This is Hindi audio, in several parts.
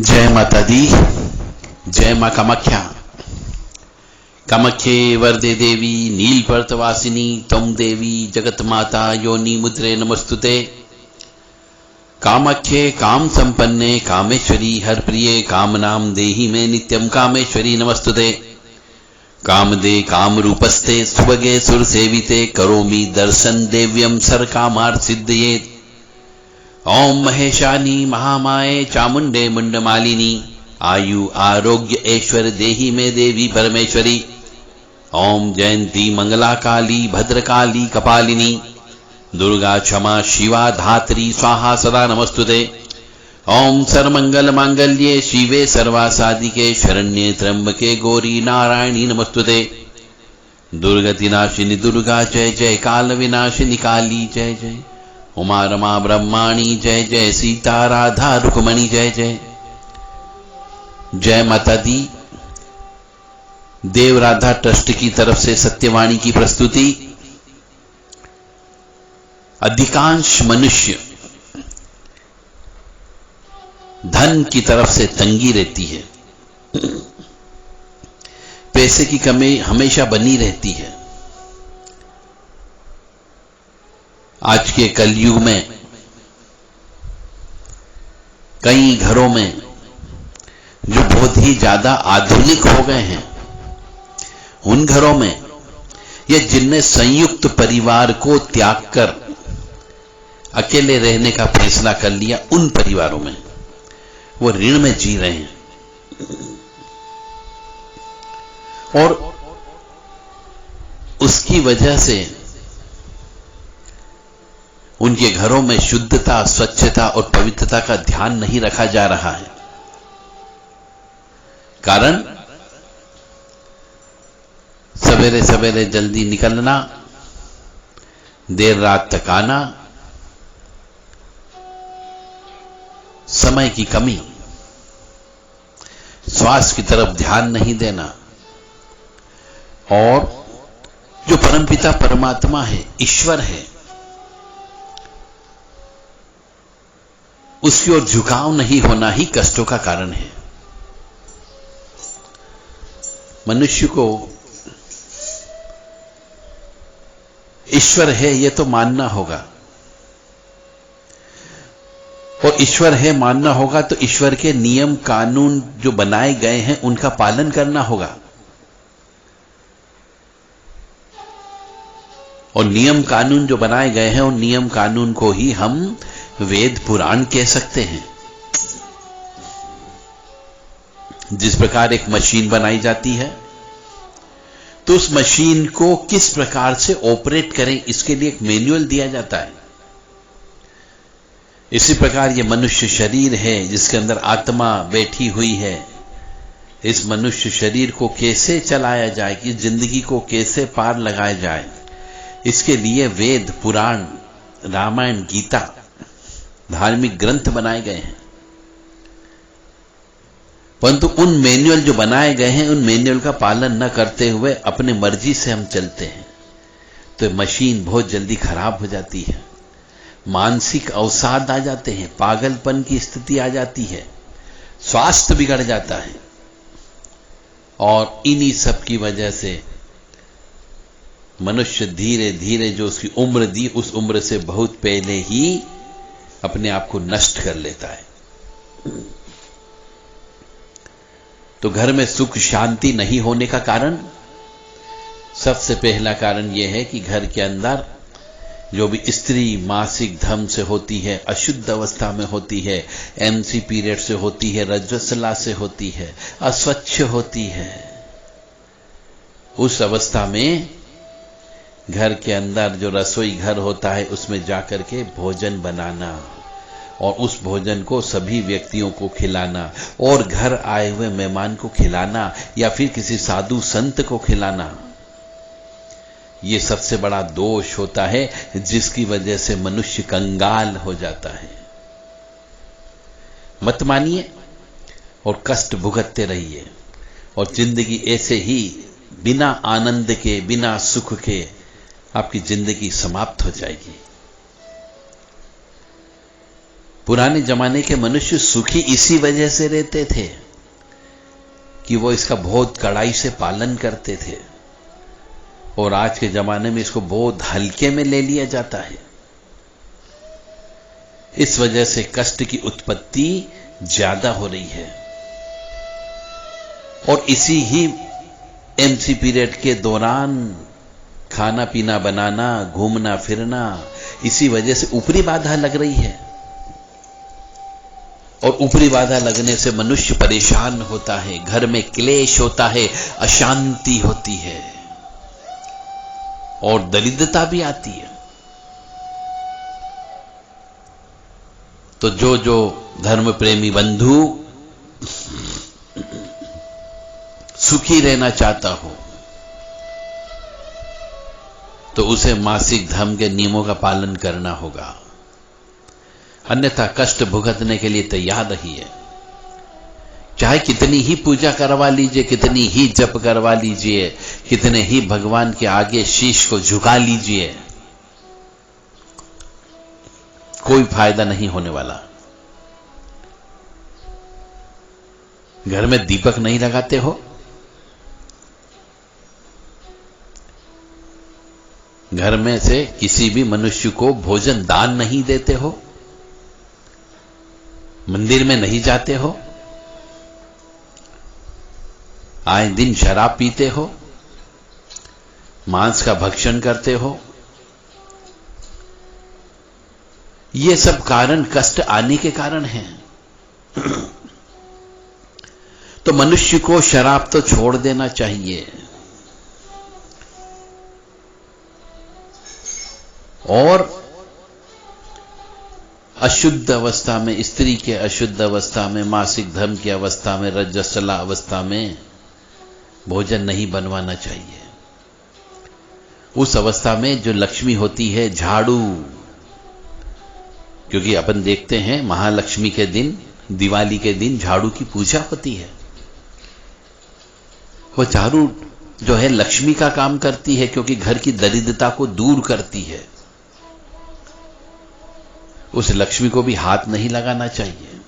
जय माता दी। जय मां कामाख्या। कामाख्ये वरदे देवी नीलपर्वतवासिनी त्वं देवी जगत माता योनि मुद्रे नमस्तुते। कामाख्ये काम संपन्ने कामेश्वरी हर प्रिये कामनाम देहि मे नित्यं कामेश्वरी नमस्तुते। कामदे काम रूपस्ते सुभगे सुर सेविते करोमि दर्शन देव्यं सर कामार्थ सिद्धयेत्। ओम महेशानी महामाये चामुंडे मुंडमालिनी आयु आरोग्य ऐश्वर देहि में देवी परमेश्वरी। ओम जयंती मंगला काली भद्रकाली कपालिनी दुर्गा क्षमा शिवा धात्री स्वाहा सदा नमस्तुते। ओम सर्वमंगल मांगल्ये शिवे सर्वासादिके शरण्ये त्र्यंबके गौरी नारायणी नमस्तुते। दुर्गति नाशिनी दुर्गा जय जय, काल विनाशिनी काली जय जय, उमा रमा ब्रह्माणी जय जय, सीता राधा रुक्मणी जय जय। जय माता दी। देव राधा ट्रस्ट की तरफ से सत्यवाणी की प्रस्तुति। अधिकांश मनुष्य धन की तरफ से तंगी रहती है, पैसे की कमी हमेशा बनी रहती है। आज के कलयुग में कई घरों में जो बहुत ही ज्यादा आधुनिक हो गए हैं, उन घरों में या जिनने संयुक्त परिवार को त्याग कर अकेले रहने का फैसला कर लिया, उन परिवारों में वो ऋण में जी रहे हैं और उसकी वजह से उनके घरों में शुद्धता, स्वच्छता और पवित्रता का ध्यान नहीं रखा जा रहा है। कारण सवेरे सवेरे जल्दी निकलना, देर रात तक आना, समय की कमी, स्वास्थ्य की तरफ ध्यान नहीं देना और जो परमपिता परमात्मा है, ईश्वर है, उसकी ओर झुकाव नहीं होना ही कष्टों का कारण है। मनुष्य को ईश्वर है यह तो मानना होगा, और ईश्वर है मानना होगा तो ईश्वर के नियम कानून जो बनाए गए हैं उनका पालन करना होगा। और नियम कानून जो बनाए गए हैं उन नियम कानून को ही हम वेद पुराण कह सकते हैं। जिस प्रकार एक मशीन बनाई जाती है तो उस मशीन को किस प्रकार से ऑपरेट करें, इसके लिए एक मैनुअल दिया जाता है। इसी प्रकार ये मनुष्य शरीर है जिसके अंदर आत्मा बैठी हुई है। इस मनुष्य शरीर को कैसे चलाया जाए, कि जिंदगी को कैसे पार लगाया जाए, इसके लिए वेद पुराण रामायण गीता धार्मिक ग्रंथ बनाए गए हैं। परंतु उन मैनुअल जो बनाए गए हैं उन मैनुअल का पालन न करते हुए अपने मर्जी से हम चलते हैं तो मशीन बहुत जल्दी खराब हो जाती है। मानसिक अवसाद आ जाते हैं, पागलपन की स्थिति आ जाती है, स्वास्थ्य बिगड़ जाता है। और इन्हीं सब की वजह से मनुष्य धीरे धीरे जो उसकी उम्र दी उस उम्र से बहुत पहले ही अपने आप को नष्ट कर लेता है। तो घर में सुख शांति नहीं होने का कारण, सबसे पहला कारण यह है कि घर के अंदर जो भी स्त्री मासिक धर्म से होती है, अशुद्ध अवस्था में होती है, एमसी पीरियड से होती है, रजस्वला से होती है, अस्वच्छ होती है, उस अवस्था में घर के अंदर जो रसोई घर होता है उसमें जाकर के भोजन बनाना और उस भोजन को सभी व्यक्तियों को खिलाना और घर आए हुए मेहमान को खिलाना या फिर किसी साधु संत को खिलाना, ये सबसे बड़ा दोष होता है जिसकी वजह से मनुष्य कंगाल हो जाता है। मत मानिए और कष्ट भुगतते रहिए और जिंदगी ऐसे ही बिना आनंद के, बिना सुख के आपकी जिंदगी समाप्त हो जाएगी। पुराने जमाने के मनुष्य सुखी इसी वजह से रहते थे कि वो इसका बहुत कड़ाई से पालन करते थे, और आज के जमाने में इसको बहुत हल्के में ले लिया जाता है। इस वजह से कष्ट की उत्पत्ति ज्यादा हो रही है। और इसी ही एमसी पीरियड के दौरान खाना पीना बनाना, घूमना फिरना, इसी वजह से ऊपरी बाधा लग रही है, और ऊपरी बाधा लगने से मनुष्य परेशान होता है, घर में क्लेश होता है, अशांति होती है और दरिद्रता भी आती है। तो जो जो धर्म प्रेमी बंधु सुखी रहना चाहता हो तो उसे मासिक धर्म के नियमों का पालन करना होगा, अन्यथा कष्ट भुगतने के लिए तैयार रहिए। चाहे कितनी ही पूजा करवा लीजिए, कितनी ही जप करवा लीजिए, कितने ही भगवान के आगे शीश को झुका लीजिए, कोई फायदा नहीं होने वाला। घर में दीपक नहीं लगाते हो, घर में से किसी भी मनुष्य को भोजन दान नहीं देते हो, मंदिर में नहीं जाते हो, आए दिन शराब पीते हो, मांस का भक्षण करते हो, ये सब कारण कष्ट आने के कारण हैं। तो मनुष्य को शराब तो छोड़ देना चाहिए, और अशुद्ध अवस्था में, स्त्री के अशुद्ध अवस्था में, मासिक धर्म की अवस्था में, रजस्वला अवस्था में भोजन नहीं बनवाना चाहिए। उस अवस्था में जो लक्ष्मी होती है, झाड़ू, क्योंकि अपन देखते हैं महालक्ष्मी के दिन, दिवाली के दिन झाड़ू की पूजा होती है। वो झाड़ू जो है लक्ष्मी का काम करती है, क्योंकि घर की दरिद्रता को दूर करती है। उस लक्ष्मी को भी हाथ नहीं लगाना चाहिए।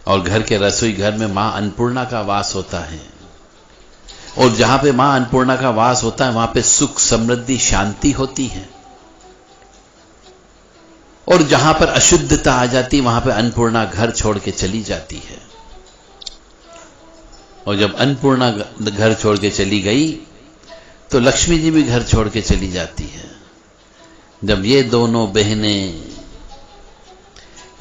और घर के रसोई घर में मां अन्नपूर्णा का वास होता है, और जहां पे मां अन्नपूर्णा का वास होता है वहां पे सुख, समृद्धि, शांति होती है। और जहां पर अशुद्धता आ जाती, वहां पे अन्नपूर्णा घर छोड़ के चली जाती है। और जब अन्नपूर्णा घर छोड़ के चली गई तो लक्ष्मी जी भी घर छोड़ के चली जाती है। जब ये दोनों बहनें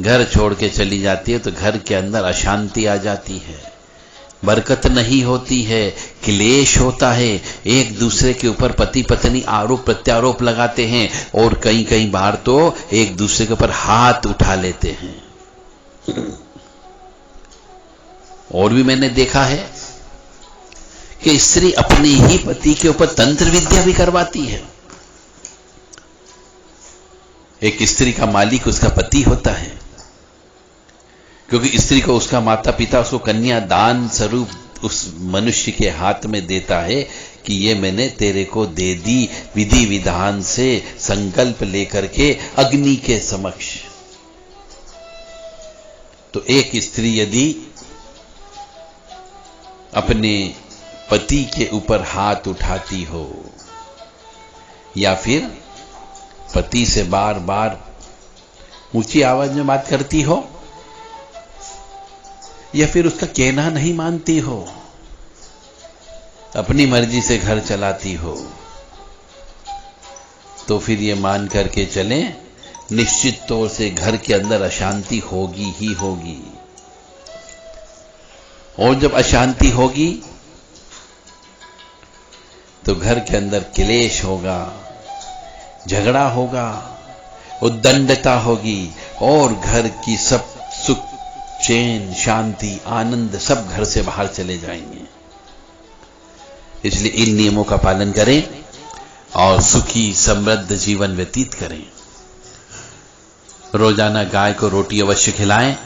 घर छोड़ के चली जाती है तो घर के अंदर अशांति आ जाती है, बरकत नहीं होती है, क्लेश होता है, एक दूसरे के ऊपर पति पत्नी आरोप प्रत्यारोप लगाते हैं, और कई कई बार तो एक दूसरे के ऊपर हाथ उठा लेते हैं। और भी मैंने देखा है कि स्त्री अपने ही पति के ऊपर तंत्र विद्या भी करवाती है। एक स्त्री का मालिक उसका पति होता है, क्योंकि स्त्री को उसका माता पिता उसको कन्या दान स्वरूप उस मनुष्य के हाथ में देता है कि ये मैंने तेरे को दे दी, विधि विधान से संकल्प लेकर के अग्नि के समक्ष। तो एक स्त्री यदि अपने पति के ऊपर हाथ उठाती हो, या फिर पति से बार बार ऊंची आवाज में बात करती हो, या फिर उसका कहना नहीं मानती हो, अपनी मर्जी से घर चलाती हो, तो फिर ये मान करके चलें, निश्चित तौर से घर के अंदर अशांति होगी ही होगी। और जब अशांति होगी तो घर के अंदर क्लेश होगा, झगड़ा होगा, उद्दंडता होगी, और घर की सब सुख, चैन, शांति, आनंद सब घर से बाहर चले जाएंगे। इसलिए इन नियमों का पालन करें और सुखी समृद्ध जीवन व्यतीत करें। रोजाना गाय को रोटी अवश्य खिलाएं,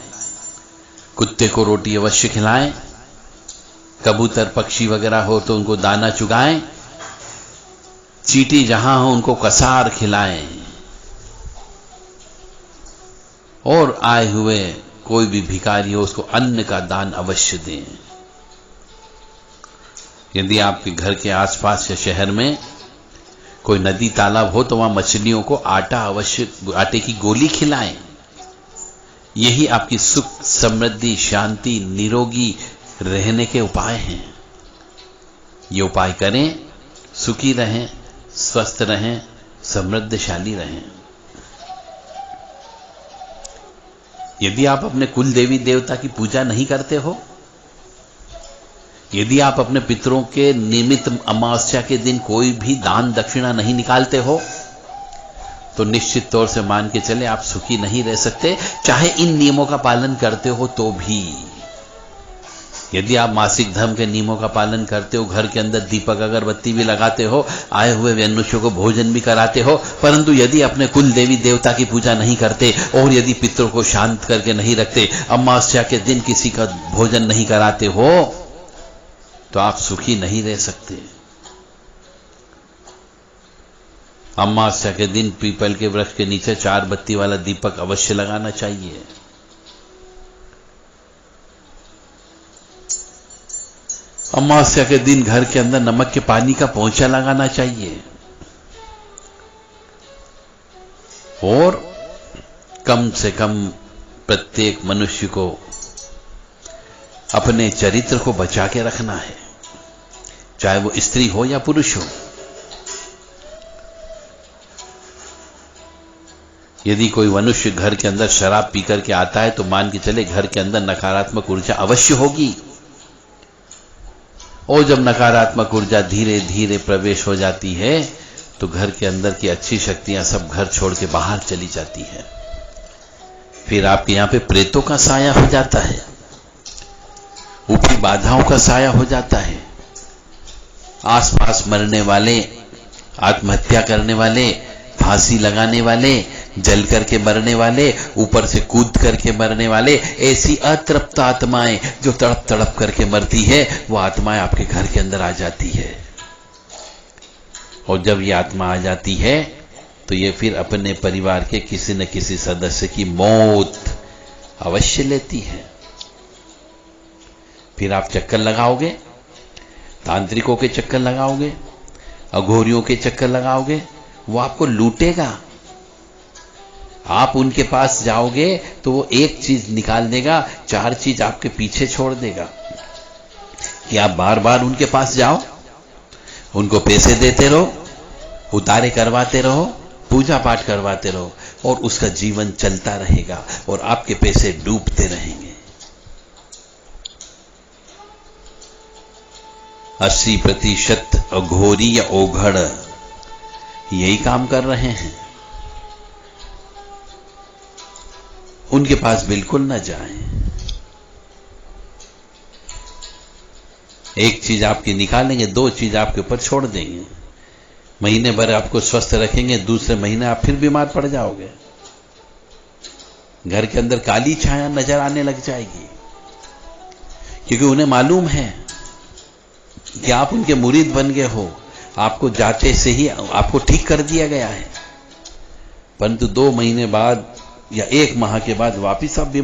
कुत्ते को रोटी अवश्य खिलाएं, कबूतर पक्षी वगैरह हो तो उनको दाना चुगाएं, चींटी जहां हो उनको कसार खिलाएं। और आए हुए कोई भी भिखारी हो उसको अन्न का दान अवश्य दें। यदि आपके घर के आसपास या शहर में कोई नदी तालाब हो तो वहां मछलियों को आटे की गोली खिलाएं। यही आपकी सुख, समृद्धि, शांति, निरोगी रहने के उपाय हैं। ये उपाय करें, सुखी रहें, स्वस्थ रहें, समृद्धशाली रहें। यदि आप अपने कुल देवी देवता की पूजा नहीं करते हो, यदि आप अपने पितरों के निमित्त अमावस्या के दिन कोई भी दान दक्षिणा नहीं निकालते हो, तो निश्चित तौर से मान के चले आप सुखी नहीं रह सकते, चाहे इन नियमों का पालन करते हो तो भी। यदि आप मासिक धर्म के नियमों का पालन करते हो, घर के अंदर दीपक अगरबत्ती भी लगाते हो, आए हुए मनुष्यों को भोजन भी कराते हो, परंतु यदि अपने कुल देवी देवता की पूजा नहीं करते और यदि पितरों को शांत करके नहीं रखते, अमावस्या के दिन किसी का भोजन नहीं कराते हो, तो आप सुखी नहीं रह सकते। अमावस्या के दिन पीपल के वृक्ष के नीचे 4 बत्ती वाला दीपक अवश्य लगाना चाहिए। अमावस्या के दिन घर के अंदर नमक के पानी का पोंछा लगाना चाहिए और कम से कम प्रत्येक मनुष्य को अपने चरित्र को बचा के रखना है, चाहे वो स्त्री हो या पुरुष हो। यदि कोई मनुष्य घर के अंदर शराब पी करके आता है तो मान के चले घर के अंदर नकारात्मक ऊर्जा अवश्य होगी, और जब नकारात्मक ऊर्जा धीरे धीरे प्रवेश हो जाती है तो घर के अंदर की अच्छी शक्तियां सब घर छोड़ के बाहर चली जाती है। फिर आपके यहां पे प्रेतों का साया हो जाता है, ऊपरी बाधाओं का साया हो जाता है। आसपास मरने वाले, आत्महत्या करने वाले, फांसी लगाने वाले, जल करके मरने वाले, ऊपर से कूद करके मरने वाले, ऐसी अतृप्त आत्माएं जो तड़प तड़प करके मरती है, वो आत्माएं आपके घर के अंदर आ जाती है। और जब ये आत्मा आ जाती है तो ये फिर अपने परिवार के किसी न किसी सदस्य की मौत अवश्य लेती है। फिर आप चक्कर लगाओगे, तांत्रिकों के चक्कर लगाओगे, अघोरियों के चक्कर लगाओगे, वो आपको लूटेगा। आप उनके पास जाओगे तो वो एक चीज निकाल देगा, 4 चीज आपके पीछे छोड़ देगा। कि आप बार बार उनके पास जाओ, उनको पैसे देते रहो, उतारे करवाते रहो, पूजा पाठ करवाते रहो, और उसका जीवन चलता रहेगा और आपके पैसे डूबते रहेंगे। 80% अघोरी या ओघड़ यही काम कर रहे हैं। उनके पास बिल्कुल न जाएं। एक चीज आपकी निकालेंगे, 2 चीज आपके ऊपर छोड़ देंगे। महीने भर आपको स्वस्थ रखेंगे, दूसरे महीने आप फिर बीमार पड़ जाओगे। घर के अंदर काली छाया नजर आने लग जाएगी, क्योंकि उन्हें मालूम है कि आप उनके मुरीद बन गए हो। आपको जाते से ही आपको ठीक कर दिया गया है, परंतु 2 महीने बाद या 1 माह के बाद वापिस आप बीमार